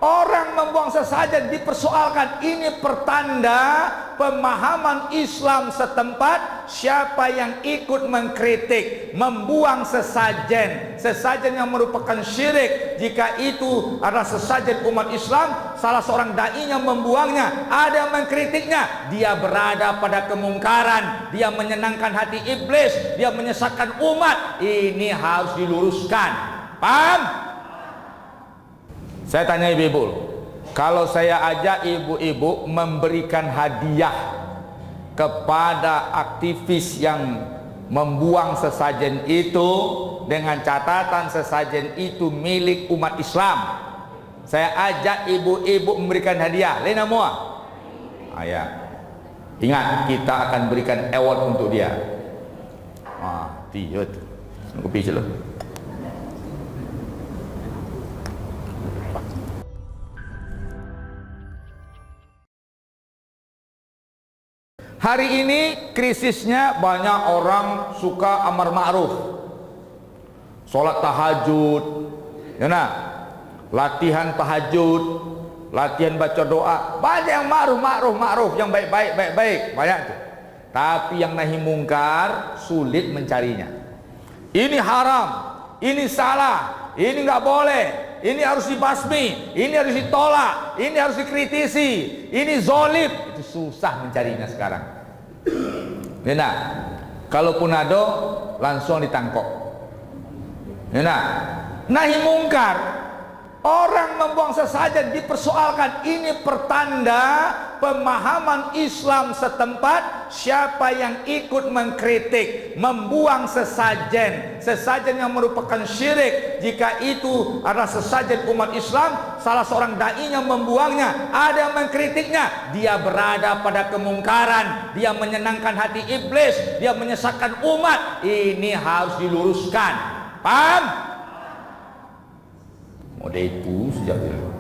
Orang membuang sesajen dipersoalkan. Ini pertanda pemahaman Islam setempat. Siapa yang ikut mengkritik, membuang sesajen, sesajen yang merupakan syirik, jika itu adalah sesajen umat Islam, salah seorang da'inya membuangnya, ada yang mengkritiknya, dia berada pada kemungkaran, dia menyenangkan hati iblis, dia menyesatkan umat. Ini harus diluruskan. Paham? Saya tanya ibu-ibu, kalau saya ajak ibu-ibu memberikan hadiah kepada aktivis yang membuang sesajen itu dengan catatan sesajen itu milik umat Islam, saya ajak ibu-ibu memberikan hadiah, lain semua. Ya. Ingat, kita akan berikan award untuk dia. Tiut. Kopi celah. Hari ini krisisnya banyak orang suka amar ma'ruf, sholat tahajud, ya nah, latihan tahajud, latihan baca doa, banyak yang ma'ruf, yang baik-baik, banyak tuh. Tapi yang nahi mungkar sulit mencarinya. Ini haram, ini salah, ini nggak boleh, ini harus dibasmi, ini harus ditolak, ini harus dikritisi, ini zolim. Itu susah mencarinya sekarang. Nah, kalaupun ada langsung ditangkap. Nah, nahi mungkar, orang membuang sesajen dipersoalkan. Ini pertanda pemahaman Islam setempat. Siapa yang ikut mengkritik, membuang sesajen, sesajen yang merupakan syirik, jika itu adalah sesajen umat Islam, salah seorang da'inya membuangnya, ada yang mengkritiknya, dia berada pada kemungkaran, dia menyenangkan hati iblis, dia menyesatkan umat. Ini harus diluruskan. Paham? Mode itu sejak dulu.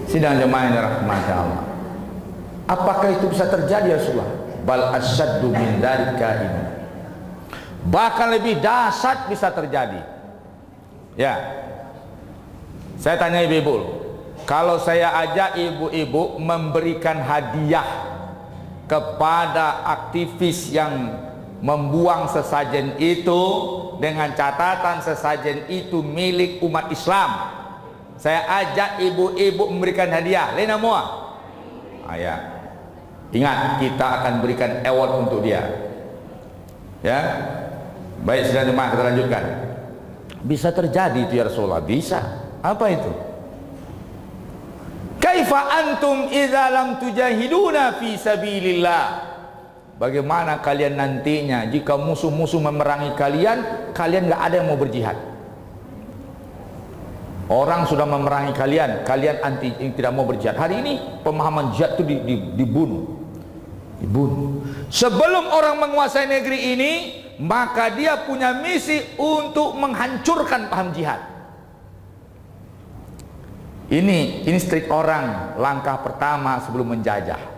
Sidang jemaah yang dirahmati Allah, apakah itu bisa terjadi ya Rasulullah? Bal asyaddu min dzalika ini. Bahkan lebih dahsyat bisa terjadi. Ya. Saya tanya ibu-ibu, kalau saya ajak ibu-ibu memberikan hadiah kepada aktivis yang membuang sesajen itu dengan catatan sesajen itu milik umat Islam, saya ajak ibu-ibu memberikan hadiah, lain semua. Ya. Ingat, kita akan berikan award untuk dia. Ya. Baik, sudah jemaah, kita lanjutkan. Bisa terjadi itu ya Rasulullah? Bisa. Apa itu? Kaifa antum idza lam tujahiduna fi sabilillah? Bagaimana kalian nantinya jika musuh-musuh memerangi kalian, kalian nggak ada yang mau berjihad? Orang sudah memerangi kalian, kalian anti, tidak mau berjihad. Hari ini pemahaman jihad itu dibunuh. Sebelum orang menguasai negeri ini, maka dia punya misi untuk menghancurkan paham jihad. Ini trik orang, langkah pertama sebelum menjajah.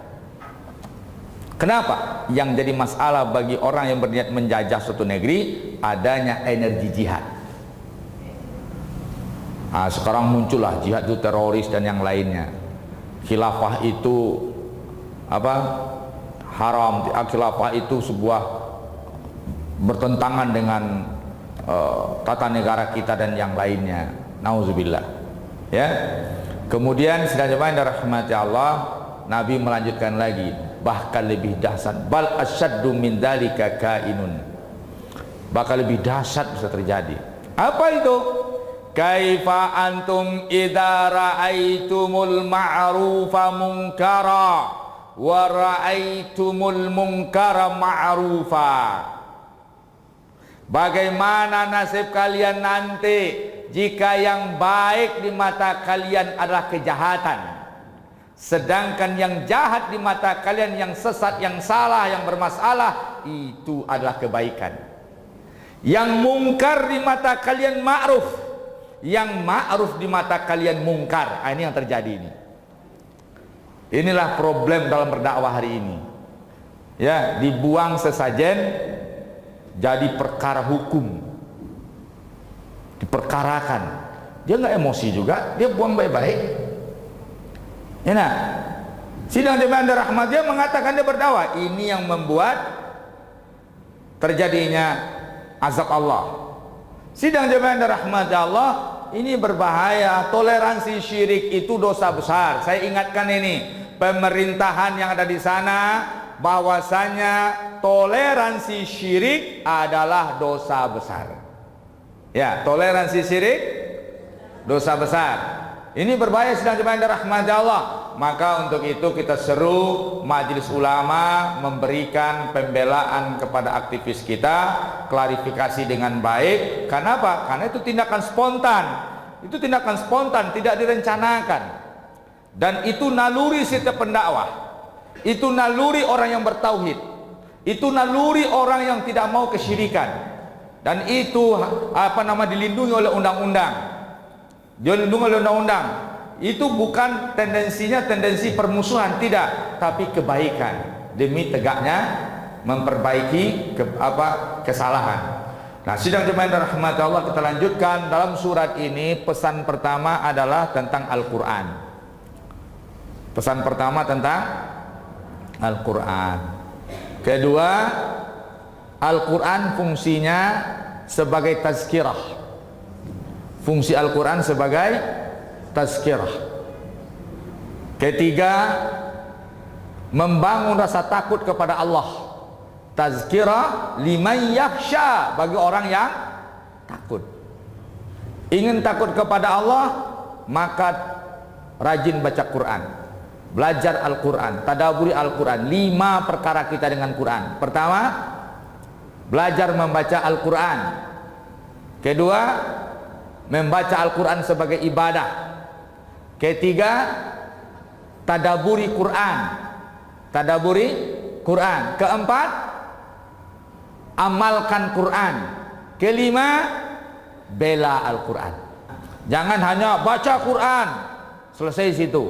Kenapa? Yang jadi masalah bagi orang yang berniat menjajah suatu negeri, adanya energi jihad. Nah, sekarang muncullah jihad itu teroris dan yang lainnya. Khilafah itu apa? Haram. Khilafah itu sebuah bertentangan dengan tata negara kita dan yang lainnya. Nauzubillah. Ya. Kemudian sedang jemaah rahmati Allah, Nabi melanjutkan lagi, bahkan lebih dahsyat. Bal asyaddu min dzalika kainun. Bahkan lebih dahsyat bisa terjadi. Apa itu? Kaifa antum idza ra'aitumul ma'rufa munkara wa ra'aitumul munkara ma'rufa. Bagaimana nasib kalian nanti jika yang baik di mata kalian adalah kejahatan, sedangkan yang jahat di mata kalian, yang sesat, yang salah, yang bermasalah, itu adalah kebaikan. Yang mungkar di mata kalian ma'ruf, yang ma'ruf di mata kalian mungkar. Ini yang terjadi ini. Inilah problem dalam berdakwah hari ini. Ya, dibuang sesajen jadi perkara hukum, diperkarakan. dia nggak emosi juga, dia buang baik-baik. Ya nah, sidang jemaah rahmat, dia mengatakan dia berdakwah. Ini yang membuat terjadinya azab Allah. Sidang jemaah rahmat Allah, ini berbahaya. Toleransi syirik itu dosa besar. Saya ingatkan ini, pemerintahan yang ada di sana, bahwasanya toleransi syirik adalah dosa besar. Ya, toleransi syirik dosa besar. Ini berbahaya sedang jemaah rahmat Allah. Maka untuk itu kita seru majelis ulama memberikan pembelaan kepada aktivis kita, klarifikasi dengan baik. Kenapa? Karena itu tindakan spontan. Itu tindakan spontan, tidak direncanakan. Dan itu naluri setiap pendakwah. Itu naluri orang yang bertauhid. Itu naluri orang yang tidak mau kesyirikan. Dan itu dilindungi oleh undang-undang. Dilindungi oleh undang-undang. Itu bukan tendensi permusuhan, tidak, tapi kebaikan demi tegaknya memperbaiki kesalahan. Nah, sidang jemaah rahmat Allah, kita lanjutkan dalam surat ini. Pesan pertama adalah tentang Al-Quran. Pesan pertama tentang Al-Quran. Kedua, Al-Quran fungsinya sebagai tazkirah. Fungsi Al-Quran sebagai tazkirah. Ketiga, membangun rasa takut kepada Allah. Tazkirah liman yakhsha, bagi orang yang takut. Ingin takut kepada Allah, maka rajin baca Quran, belajar Al-Quran, tadaburi Al-Quran. 5 perkara kita dengan Quran. Pertama, belajar membaca Al-Quran. Kedua, membaca Al-Quran sebagai ibadah. Ketiga, tadaburi Quran. Tadaburi Quran. Keempat, amalkan Quran. Kelima, bela Al-Quran. Jangan hanya baca Quran selesai situ,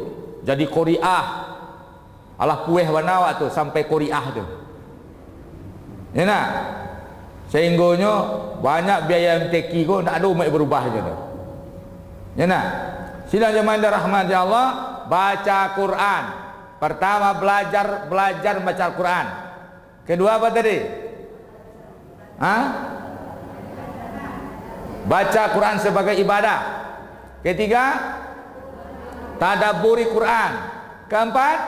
jadi qori'ah. Alah pueh wanawa tuh sampai qori'ah tuh. Ya nah, sehinggonya banyak biaya MTQ kok tak ada umat berubah je tu. Ya nah, sidang jemaah rahmat Allah, baca Quran. Pertama, belajar baca Al-Quran. Kedua apa tadi? Baca Quran sebagai ibadah. Ketiga, tadabburi Quran. Keempat,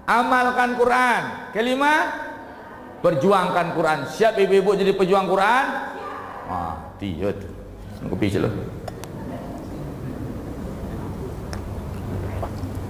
amalkan Quran. Kelima, perjuangkan Quran. Siap ibu-ibu jadi pejuang Quran? Dia tu. Kopi je lah.